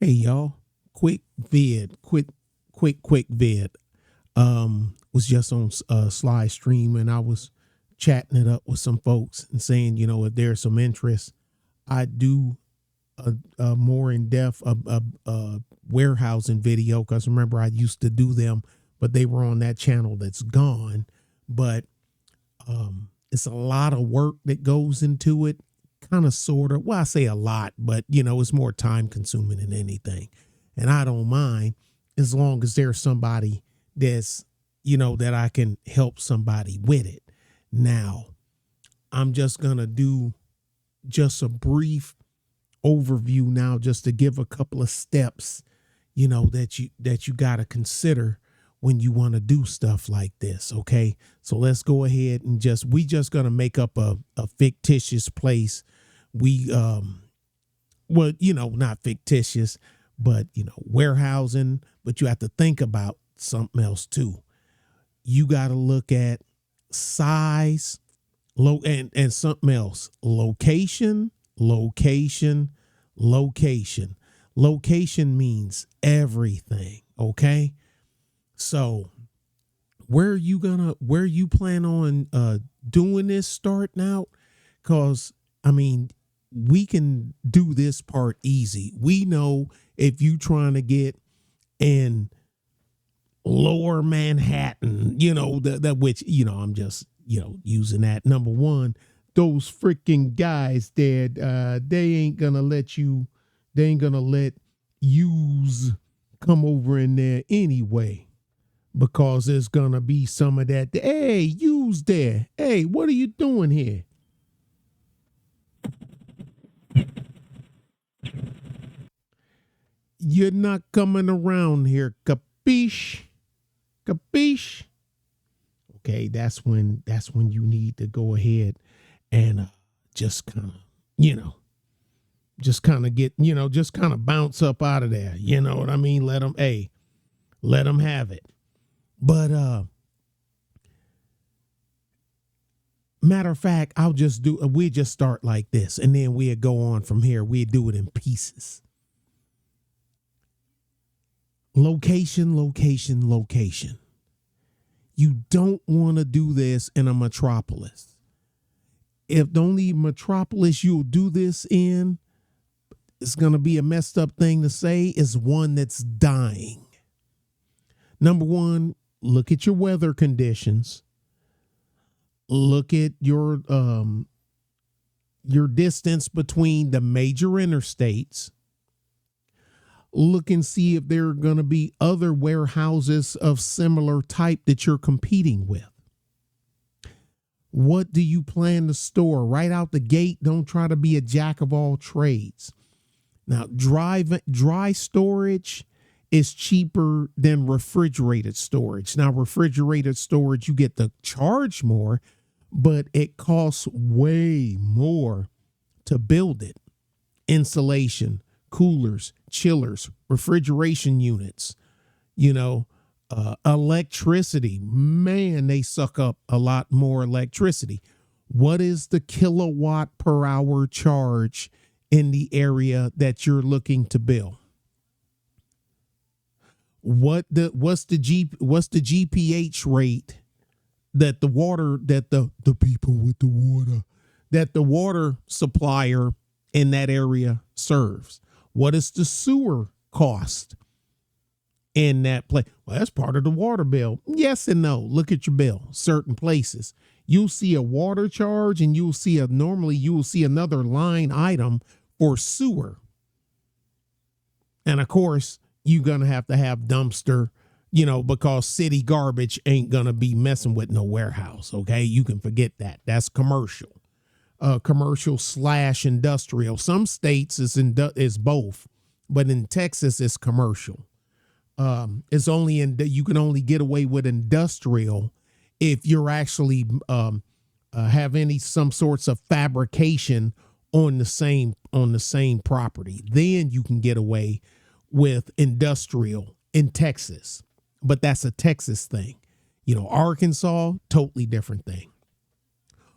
Hey y'all, quick vid. Was just on Sly Stream and I was chatting it up with some folks and saying, if there's some interest, I do a more in depth warehousing video because remember I used to do them, but they were on that channel that's gone. But it's a lot of work that goes into it, kind of sort of. Well, I say a lot, but it's more time consuming than anything. And I don't mind as long as there's somebody that's, that I can help somebody with it. Now, I'm just going to do just a brief overview now just to give a couple of steps, that you got to consider when you want to do stuff like this. Okay. So let's go ahead and we just going to make up a fictitious place. Not fictitious, but warehousing, but you have to think about something else too. You got to look at size, and something else. Location. Location means everything. Okay. So where you plan on doing this starting out? Cause we can do this part easy. We know if you trying to get in lower Manhattan, that which, I'm just, using that. Number one, those freaking guys that they ain't gonna let yous come over in there anyway, because there's gonna be some of that. Hey, yous there. Hey, what are you doing here? You're not coming around here, capiche? Capiche? Okay, that's when you need to go ahead and just kind of, just kind of bounce up out of there. You know what I mean? Let them have it. But matter of fact, we just start like this, and then we'll go on from here. We'll do it in pieces. Location. You don't want to do this in a metropolis. If the only metropolis you'll do this in, it's going to be a messed up thing to say, is one that's dying. Number one, look at your weather conditions. Look at your distance between the major interstates. Look and see if there are going to be other warehouses of similar type that you're competing with. What do you plan to store right out the gate? Don't try to be a jack of all trades. Now, dry storage is cheaper than refrigerated storage. Now, refrigerated storage, you get to charge more, but it costs way more to build it. Insulation, coolers, chillers, refrigeration units, electricity. Man, they suck up a lot more electricity. What is the kilowatt per hour charge in the area that you're looking to build? What's the GPH rate that the people with the water, that the water supplier in that area serves? What is the sewer cost in that place? Well, that's part of the water bill. Yes and no. Look at your bill. Certain places you'll see a water charge, and you'll see another line item for sewer. And of course, you're gonna have to have dumpster, because city garbage ain't gonna be messing with no warehouse. Okay, you can forget that. That's commercial. Commercial/industrial. Some states is both, but in Texas it's commercial. It's only you can only get away with industrial if you're actually have some sorts of fabrication on the same property. Then you can get away with industrial in Texas, but that's a Texas thing. Arkansas, totally different thing.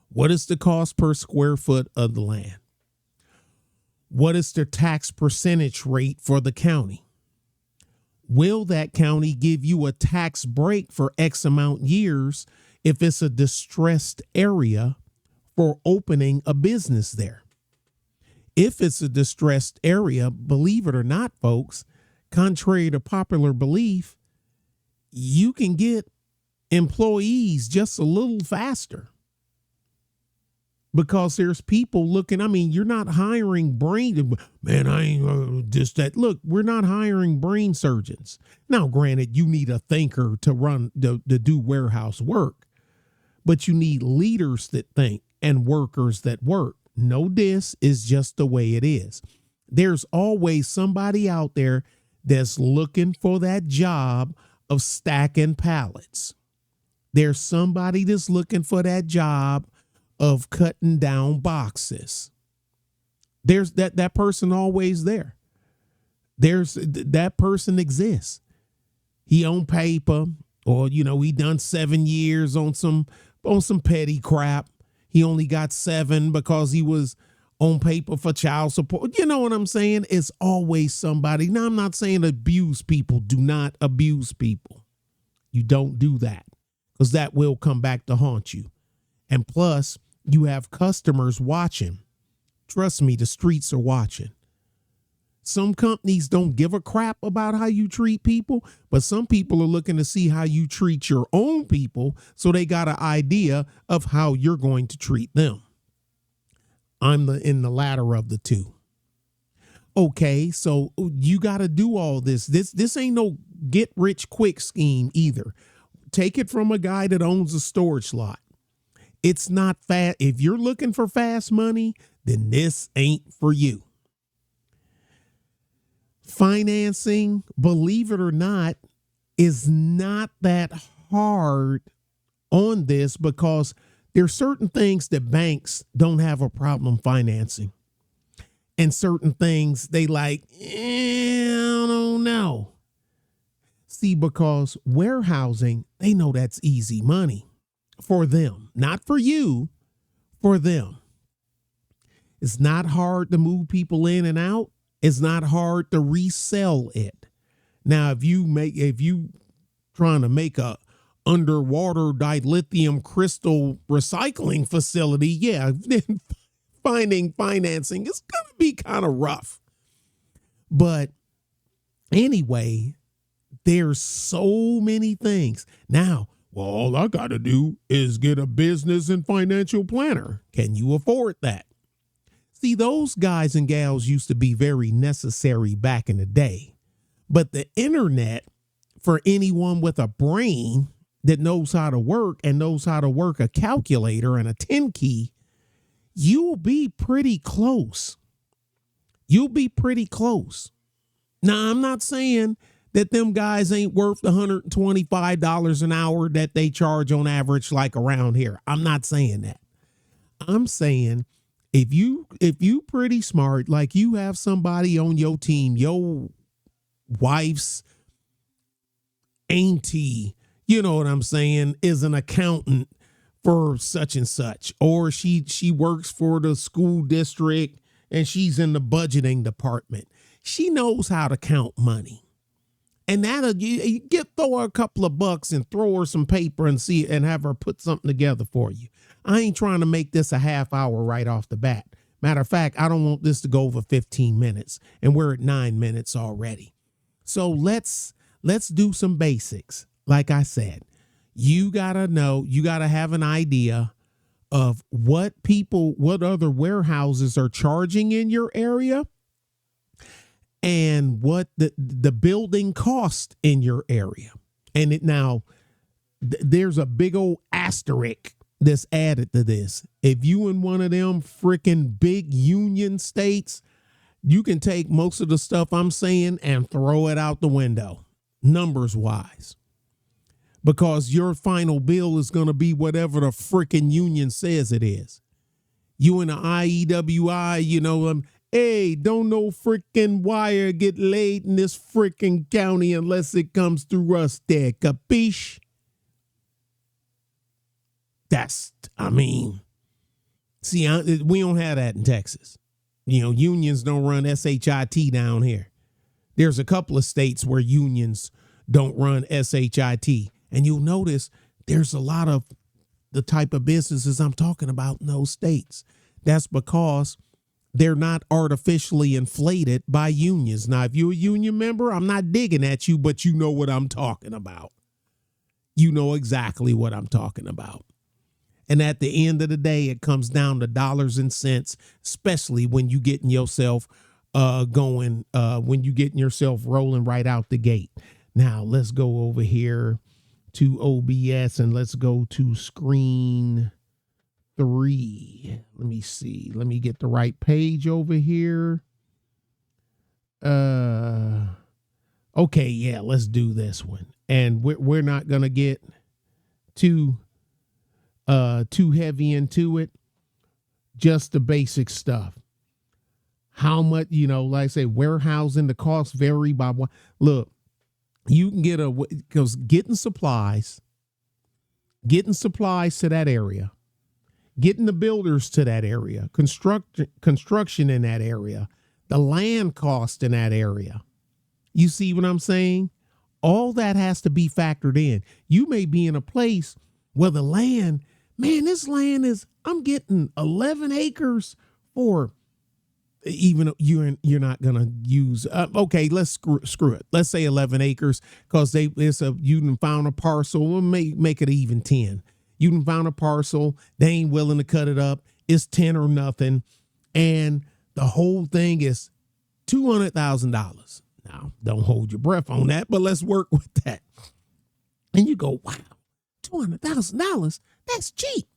What is the cost per square foot of the land? What is their tax percentage rate for the county? Will that county give you a tax break for X amount years if it's a distressed area for opening a business there? If it's a distressed area, believe it or not, folks, contrary to popular belief, you can get employees just a little faster because there's people looking. I mean, you're not hiring brain, man, I ain't just that. Look, we're not hiring brain surgeons. Now, granted, you need a thinker to do warehouse work, but you need leaders that think and workers that work. No, this is just the way it is. There's always somebody out there that's looking for that job of stacking pallets. There's somebody that's looking for that job of cutting down boxes. There's that person always there. That person exists. He on paper, or he done 7 years on some petty crap. He only got 7 because he was on paper for child support. You know what I'm saying? It's always somebody. Now, I'm not saying abuse people. Do not abuse people. You don't do that, because that will come back to haunt you. And plus, you have customers watching. Trust me, the streets are watching. Some companies don't give a crap about how you treat people, but some people are looking to see how you treat your own people, so they got an idea of how you're going to treat them. I'm in the latter of the two. Okay, so you got to do all this. This ain't no get rich quick scheme either. Take it from a guy that owns a storage lot. It's not fast. If you're looking for fast money, then this ain't for you. Financing, believe it or not, is not that hard on this, because there are certain things that banks don't have a problem financing, and certain things they I don't know. See, because warehousing, they know that's easy money for them, not for you, for them. It's not hard to move people in and out. It's not hard to resell it. Now, if you trying to make a underwater dilithium crystal recycling facility, yeah, then finding financing is going to be kind of rough. But anyway, there's so many things. Now, well, all I got to do is get a business and financial planner. Can you afford that? See, those guys and gals used to be very necessary back in the day. But the internet, for anyone with a brain that knows how to work and knows how to work a calculator and a 10 key, you'll be pretty close. You'll be pretty close. Now, I'm not saying that them guys ain't worth the $125 an hour that they charge on average, like around here. I'm not saying that. I'm saying if you pretty smart, like you have somebody on your team, your wife's auntie, you know what I'm saying, is an accountant for such and such, or she works for the school district and she's in the budgeting department. She knows how to count money. And that'll you throw her a couple of bucks and throw her some paper and see and have her put something together for you. I ain't trying to make this a half hour right off the bat. Matter of fact, I don't want this to go over 15 minutes, and we're at 9 minutes already. So let's do some basics. Like I said, you gotta know, you gotta have an idea of what other warehouses are charging in your area, and what the building cost in your area. And there's a big old asterisk that's added to this. If you in one of them freaking big union states, you can take most of the stuff I'm saying and throw it out the window, numbers wise, because your final bill is going to be whatever the freaking union says it is. You in the IEWI, hey, don't no freaking wire get laid in this freaking county unless it comes through us there. Capiche? We don't have that in Texas. Unions don't run SHIT down here. There's a couple of states where unions don't run SHIT. And you'll notice there's a lot of the type of businesses I'm talking about in those states. That's because they're not artificially inflated by unions. Now, if you're a union member, I'm not digging at you, but you know what I'm talking about. You know exactly what I'm talking about. And at the end of the day, it comes down to dollars and cents, especially when you getting yourself rolling right out the gate. Now, let's go over here to OBS and let's go to screen 3. Let me see. Let me get the right page over here. Okay, yeah, let's do this one. And we're not going to get too heavy into it. Just the basic stuff. How much, like I say, warehousing, the costs vary by what. Look, you can get because getting supplies to that area, getting the builders to that area, construction in that area, the land cost in that area. You see what I'm saying? All that has to be factored in. You may be in a place where the land, man, this land is, I'm getting 11 acres for, even you're not gonna use. Okay, let's screw it. Let's say 11 acres because you done found a parcel. We'll make it even 10. You done found a parcel. They ain't willing to cut it up. It's 10 or nothing, and the whole thing is $200,000. Now, don't hold your breath on that, but let's work with that. And you go, wow, $200,000. That's cheap.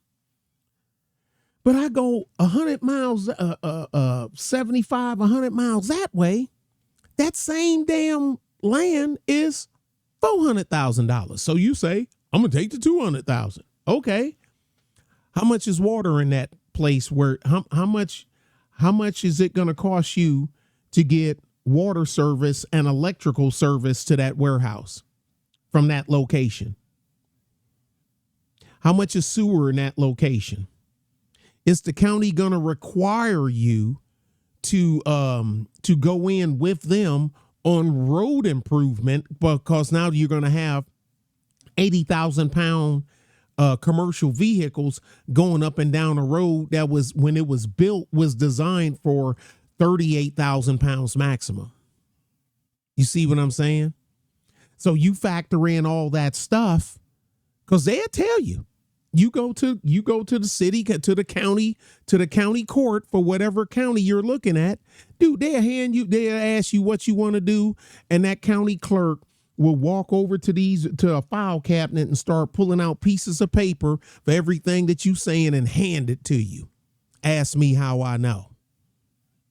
But I go 100 miles, 75, 100 miles that way. That same damn land is $400,000. So you say, I'm going to take the $200,000. Okay. How much is water in that place where, how much is it going to cost you to get water service and electrical service to that warehouse from that location? How much is sewer in that location? Is the county going to require you to go in with them on road improvement because now you're going to have 80,000 pound commercial vehicles going up and down a road that was, when it was built, was designed for 38,000 pounds maximum. You see what I'm saying? So you factor in all that stuff because they'll tell you. You go to the city, to the county court for whatever county you're looking at. Dude, they'll ask you what you want to do, and that county clerk will walk over to a file cabinet and start pulling out pieces of paper for everything that you saying and hand it to you. Ask me how I know.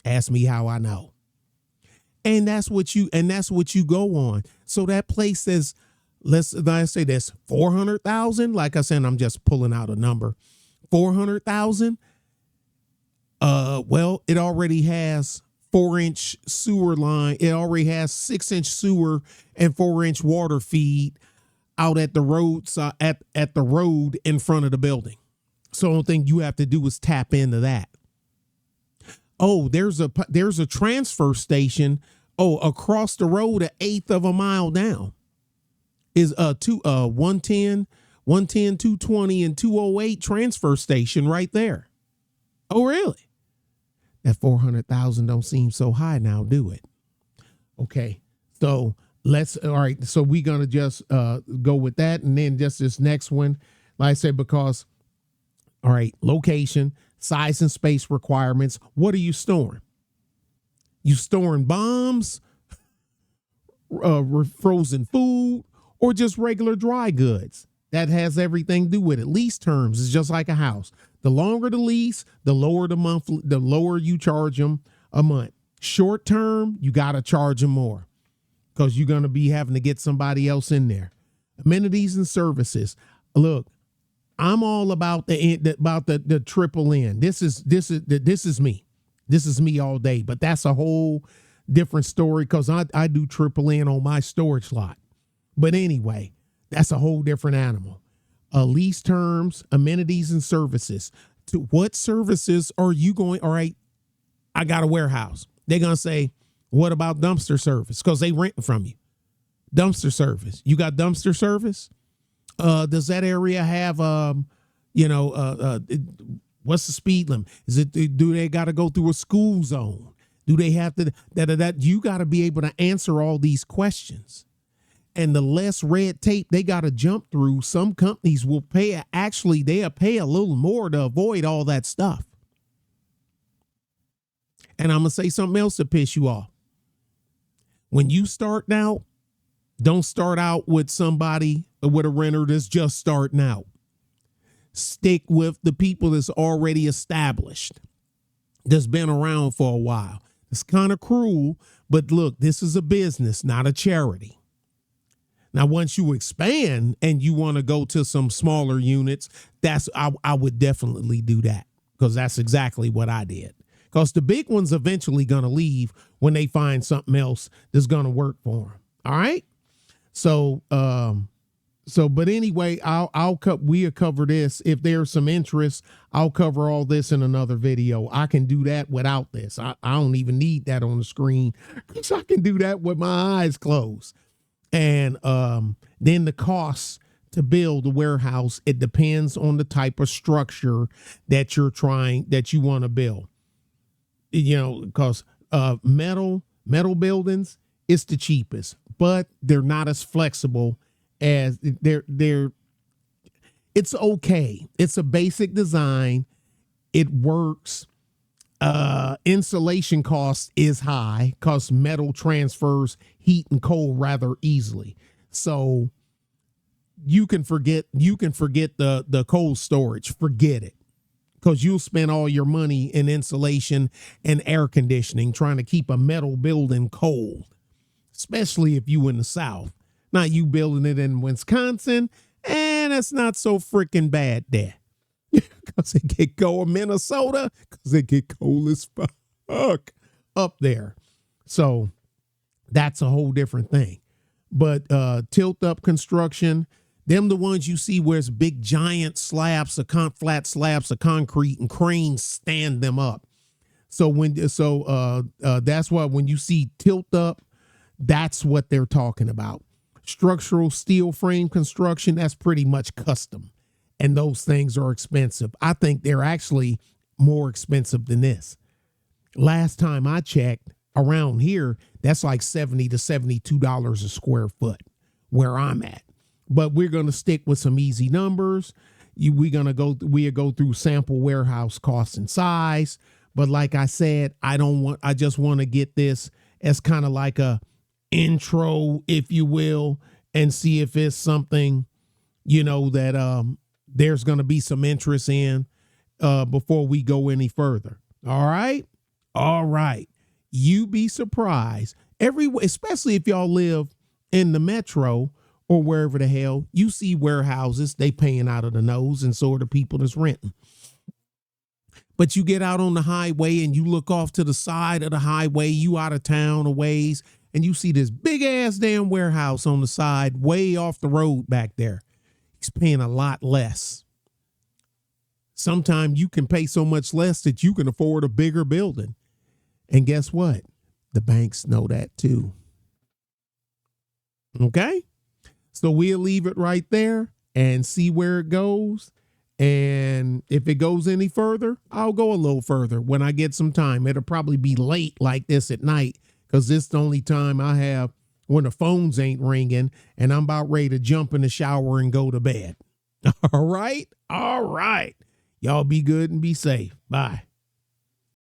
Ask me how I know. And that's what you go on. So that place says, let's say that's 400,000. Like I said, I'm just pulling out a number. 400,000. Well, it already has 4-inch sewer line. It already has 6-inch sewer and 4-inch water feed out at the roads, at the road in front of the building. So the only thing you have to do is tap into that. Oh, there's a transfer station. Oh, across the road, 1/8 of a mile down is 110, 220, and 208 transfer station right there. Oh, really? That 400,000 don't seem so high now, do it? Okay, so all right. So we're gonna just go with that, and then just this next one, like I said, because all right, location, size, and space requirements. What are you storing? You storing bombs, frozen food, or just regular dry goods? That has everything to do with it. Lease terms is just like a house. The longer the lease, the lower the lower you charge them a month. Short term, you got to charge them more because you're going to be having to get somebody else in there. Amenities and services. Look, I'm all about the triple N. This is me. This is me all day, but that's a whole different story because I do triple N on my storage lot. But anyway, that's a whole different animal. Lease terms, amenities, and services. To what services are you going? All right, I got a warehouse. They're going to say, what about dumpster service? Because they renting from you. Dumpster service. You got dumpster service? Does that area have, what's the speed limit? Do they got to go through a school zone? Do they have to, you got to be able to answer all these questions. And the less red tape they got to jump through, some companies will pay, they'll pay a little more to avoid all that stuff. And I'm going to say something else to piss you off. When you start out, don't start out with with a renter that's just starting out. Stick with the people that's already established, that's been around for a while. It's kind of cruel, but look, this is a business, not a charity. Now, once you expand and you want to go to some smaller units, I would definitely do that, because that's exactly what I did. Because the big one's eventually going to leave when they find something else that's going to work for them. All right. So, but anyway, we'll cover this. If there's some interest, I'll cover all this in another video. I can do that without this. I don't even need that on the screen, because I can do that with my eyes closed. And then the costs to build a warehouse, it depends on the type of structure that you want to build. Because metal buildings, it's the cheapest, but they're not as flexible as it's okay. It's a basic design. It works. Insulation cost is high because metal transfers heat and cold rather easily. So you can forget the cold storage. Forget it. Because you'll spend all your money in insulation and air conditioning trying to keep a metal building cold, especially if you in the South. Not you building it in Wisconsin, and it's not so freaking bad there. Because it get cold in Minnesota, because it get cold as fuck up there. So that's a whole different thing. But tilt up construction, them the ones you see where it's big giant slabs, flat slabs of concrete, and cranes stand them up. So that's why when you see tilt up, that's what they're talking about. Structural steel frame construction, that's pretty much custom. And those things are expensive. I think they're actually more expensive than this. Last time I checked around here, that's like $70 to $72 a square foot where I'm at. But we're going to stick with some easy numbers. We'll go through sample warehouse costs and size. But like I said, I just want to get this as kind of like a intro, if you will, and see if it's something, that there's going to be some interest in before we go any further. All right. You be surprised especially if y'all live in the metro or wherever the hell you see warehouses, they paying out of the nose, and so are the people that's renting. But you get out on the highway and you look off to the side of the highway, you out of town a ways, and you see this big ass damn warehouse on the side way off the road back there. He's paying a lot less. Sometimes you can pay so much less that you can afford a bigger building. And guess what? The banks know that too. Okay? So we'll leave it right there and see where it goes. And if it goes any further, I'll go a little further when I get some time. It'll probably be late like this at night, because this is the only time I have when the phones ain't ringing and I'm about ready to jump in the shower and go to bed. All right. Y'all be good and be safe. Bye.